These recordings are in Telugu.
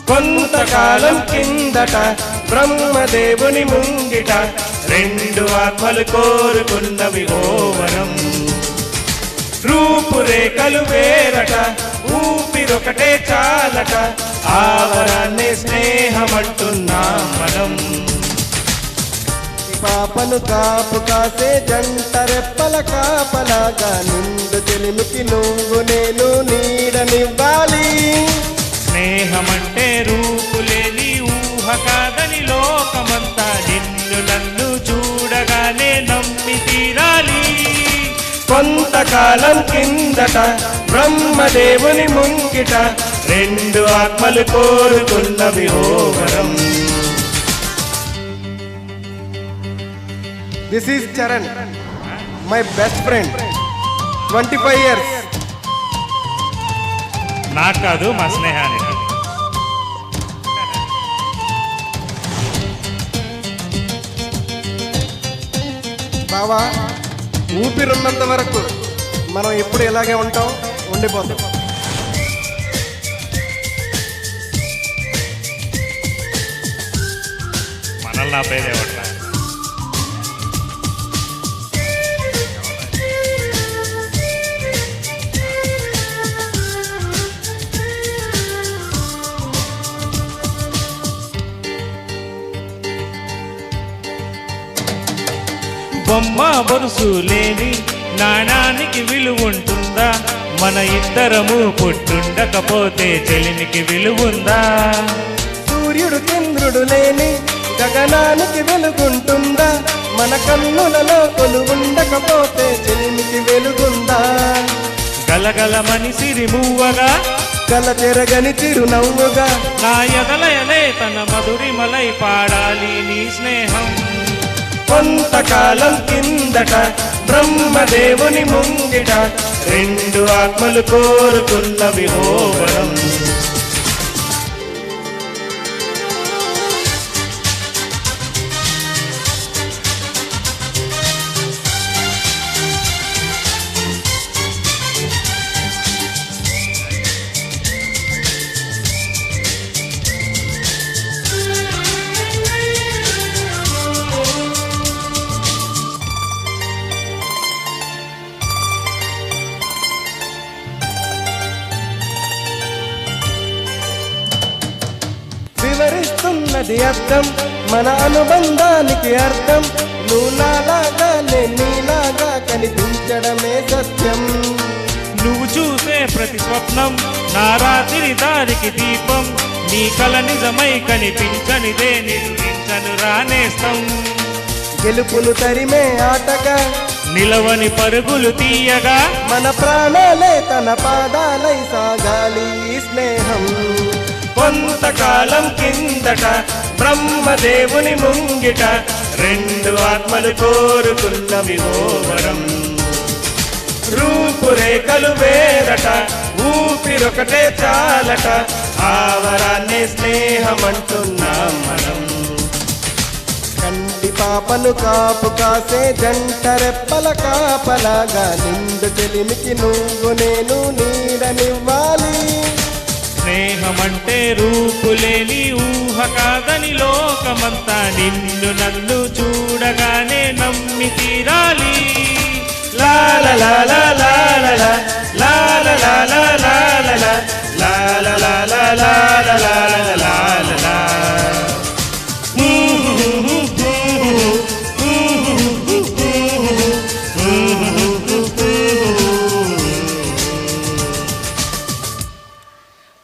కొంతకాలం కిందట బ్రహ్మదేవుని ముంగిట రెండు ఆత్మలు కోరుకున్నవి ఓ వరం. రూపురేఖలు వేరట, ఊపిరొకటే చాలట, ఆ వరాన్ని స్నేహమంటున్నాం మనం. పాపను కాపు కాసే జంట రెప్పల కాపలాగా నిండు చెలిమికి నువ్వు నేను నీడనివ్వాలి. స్నేహమంటే రూపులేని ఊహ కాదని లోకమంతా నిన్ను నన్ను చూడగానే నమ్మి తీరాలి. కొంతకాలం కిందట బ్రహ్మదేవుని ముంగిట రెండు ఆత్మలు కోరుకున్నవి ఓ వరం. This is Charan, my best friend, 25 years. నాకు కాదు, మా స్నేహానికి. బావా, ఊపిరున్నంత వరకు మనం ఎప్పుడు ఇలాగే ఉంటాం, ఉండిపోతాం. మనల్ని ఆపేదేవట్లా. బొమ్మ బొరుసు లేని నాణానికి విలువుంటుందా? మన ఇద్దరము పుట్టుండకపోతే చెలిమికి విలువుందా? సూర్యుడు చంద్రుడు లేని గగనానికి వెలుగుంటుందా? మన కన్నులలో కొలువుండకపోతే చెలిమికి వెలుగుందా? గలగలమని సిరిమువ్వగా, కల చెరగని చిరునవ్వుగా, నా ఎదలయలే తన మధురిమలై పాడాలి నీ స్నేహం. కొంతకాలం కిందట బ్రహ్మదేవుని ముంగిట రెండు ఆత్మలు కోరుకున్నవి ఓ వరం. వివరిస్తున్నది అర్థం, మన అనుబంధానికి అర్థం. నువ్వు నాలాగా నేను నీలాగా కనిపించడమే సత్యం. నువ్వు చూసే ప్రతి స్వప్నం నా రాత్రి దారికి దీపం. నీ కల నిజమై కనిపించనిదే నిర్మించను రానేస్తం. గెలుపును తరిమే ఆటగా, నిలవని పరుగులు తీయగా, మన ప్రాణాలే తన పాదాలై సాగాలి ఈ స్నేహం. కొంతకాలం కిందట బ్రహ్మదేవుని ముంగిట రెండు ఆత్మలు కోరుకున్నవి ఓ వరం. రూపురేఖలు వేరట, ఊపిరొకటే చాలట, ఆ వరాన్ని స్నేహమంటున్నాం మనం. కంటి పాపను కాపు కాసే జంట రెప్పల కాపలాగా నిండు చెలిమికి నువ్వు నేను నీడనివ్వాలి. స్నేహమంటే రూపులేని ఊహ కాదని లోకమంతా నిన్ను నన్ను చూడగానే నమ్మి తీరాలి. లాల లాల లాల లాల లాల లాల లాల లాల లాల లాల.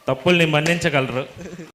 తప్పుల్ని మన్నించగలరు.